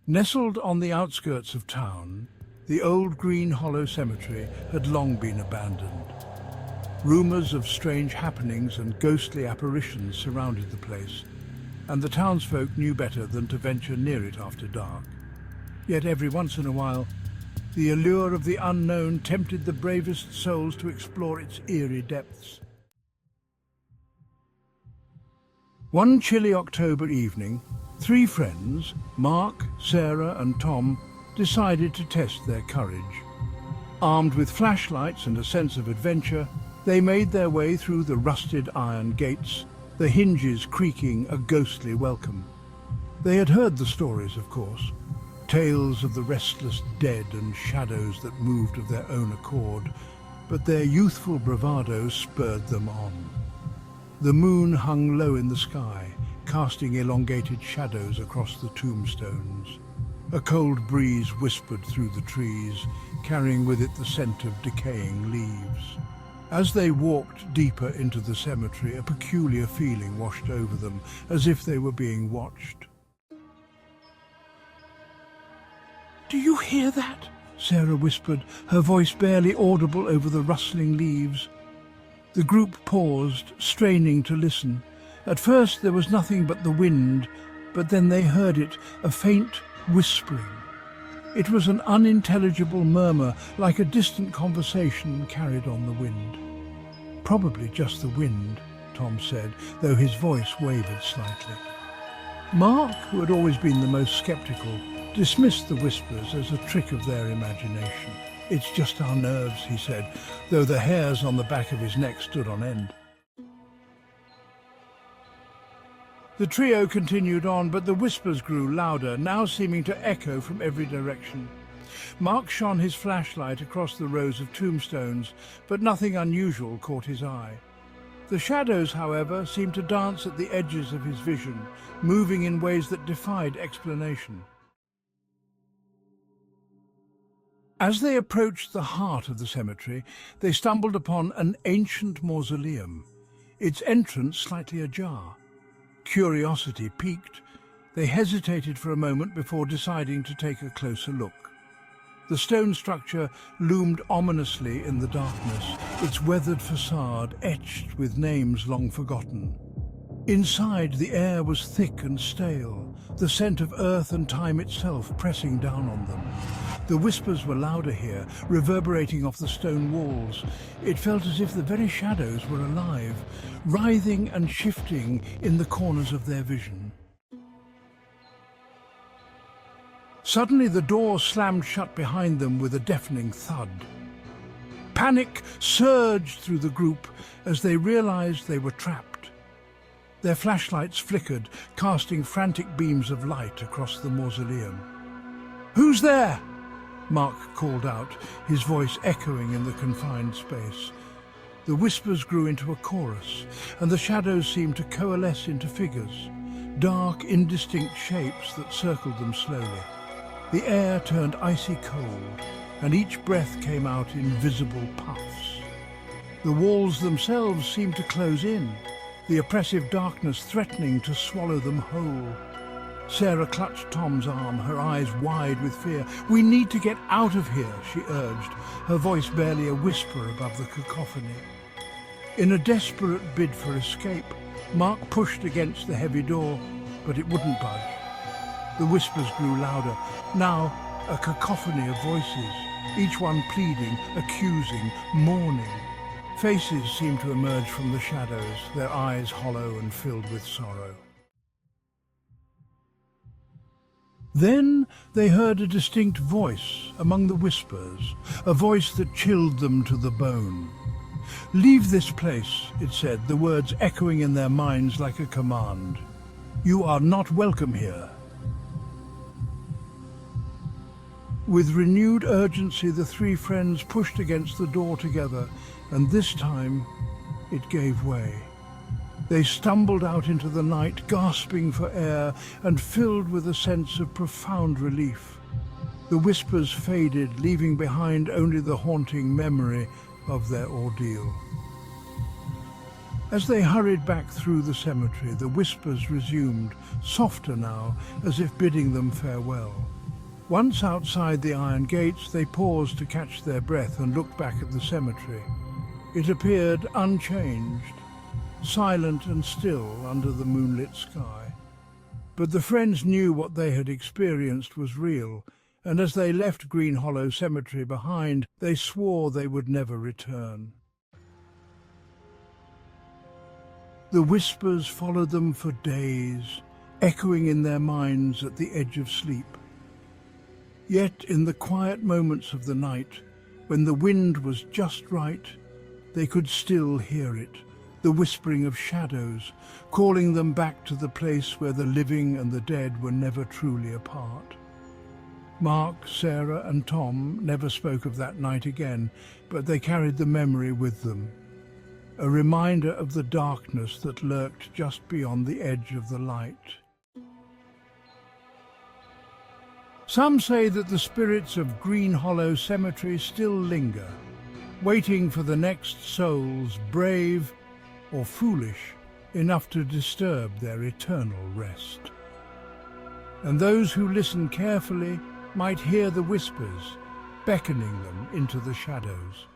Nestled on the outskirts of town, the old Green Hollow Cemetery had long been abandoned. Rumours of strange happenings and ghostly apparitions surrounded the place, and the townsfolk knew better than to venture near it after dark. Yet every once in a while, the allure of the unknown tempted the bravest souls to explore its eerie depths. One chilly October evening, three friends, Mark, Sarah and Tom, decided to test their courage. Armed with flashlights and a sense of adventure, they made their way through the rusted iron gates, the hinges creaking a ghostly welcome. They had heard the stories, of course, tales of the restless dead and shadows that moved of their own accord, but their youthful bravado spurred them on. The moon hung low in the sky, casting elongated shadows across the tombstones. A cold breeze whispered through the trees, carrying with it the scent of decaying leaves. As they walked deeper into the cemetery, a peculiar feeling washed over them, as if they were being watched. "Do you hear that?" Sarah whispered, her voice barely audible over the rustling leaves. The group paused, straining to listen. At first there was nothing but the wind, but then they heard it, a faint whispering. It was an unintelligible murmur, like a distant conversation carried on the wind. "Probably just the wind," Tom said, though his voice wavered slightly. Mark, who had always been the most sceptical, dismissed the whispers as a trick of their imagination. "It's just our nerves," he said, though the hairs on the back of his neck stood on end. The trio continued on, but the whispers grew louder, now seeming to echo from every direction. Mark shone his flashlight across the rows of tombstones, but nothing unusual caught his eye. The shadows, however, seemed to dance at the edges of his vision, moving in ways that defied explanation. As they approached the heart of the cemetery, they stumbled upon an ancient mausoleum, its entrance slightly ajar. Curiosity piqued. They hesitated for a moment before deciding to take a closer look. The stone structure loomed ominously in the darkness, its weathered facade etched with names long forgotten. Inside, the air was thick and stale, the scent of earth and time itself pressing down on them. The whispers were louder here, reverberating off the stone walls. It felt as if the very shadows were alive, writhing and shifting in the corners of their vision. Suddenly the door slammed shut behind them with a deafening thud. Panic surged through the group as they realized they were trapped. Their flashlights flickered, casting frantic beams of light across the mausoleum. "Who's there?" Mark called out, his voice echoing in the confined space. The whispers grew into a chorus, and the shadows seemed to coalesce into figures, dark, indistinct shapes that circled them slowly. The air turned icy cold, and each breath came out in visible puffs. The walls themselves seemed to close in, the oppressive darkness threatening to swallow them whole. Sarah clutched Tom's arm, her eyes wide with fear. "We need to get out of here," she urged, her voice barely a whisper above the cacophony. In a desperate bid for escape, Mark pushed against the heavy door, but it wouldn't budge. The whispers grew louder, now a cacophony of voices, each one pleading, accusing, mourning. Faces seemed to emerge from the shadows, their eyes hollow and filled with sorrow. Then they heard a distinct voice among the whispers, a voice that chilled them to the bone. "Leave this place," it said, the words echoing in their minds like a command. "You are not welcome here." With renewed urgency, the three friends pushed against the door together, and this time it gave way. They stumbled out into the night, gasping for air and filled with a sense of profound relief. The whispers faded, leaving behind only the haunting memory of their ordeal. As they hurried back through the cemetery, the whispers resumed, softer now, as if bidding them farewell. Once outside the iron gates, they paused to catch their breath and looked back at the cemetery. It appeared unchanged, silent and still under the moonlit sky. But the friends knew what they had experienced was real, and as they left Green Hollow Cemetery behind, they swore they would never return. The whispers followed them for days, echoing in their minds at the edge of sleep. Yet in the quiet moments of the night, when the wind was just right, they could still hear it, the whispering of shadows, calling them back to the place where the living and the dead were never truly apart. Mark, Sarah and Tom never spoke of that night again, but they carried the memory with them, a reminder of the darkness that lurked just beyond the edge of the light. Some say that the spirits of Green Hollow Cemetery still linger, waiting for the next souls, brave or foolish enough to disturb their eternal rest. And those who listen carefully might hear the whispers, beckoning them into the shadows.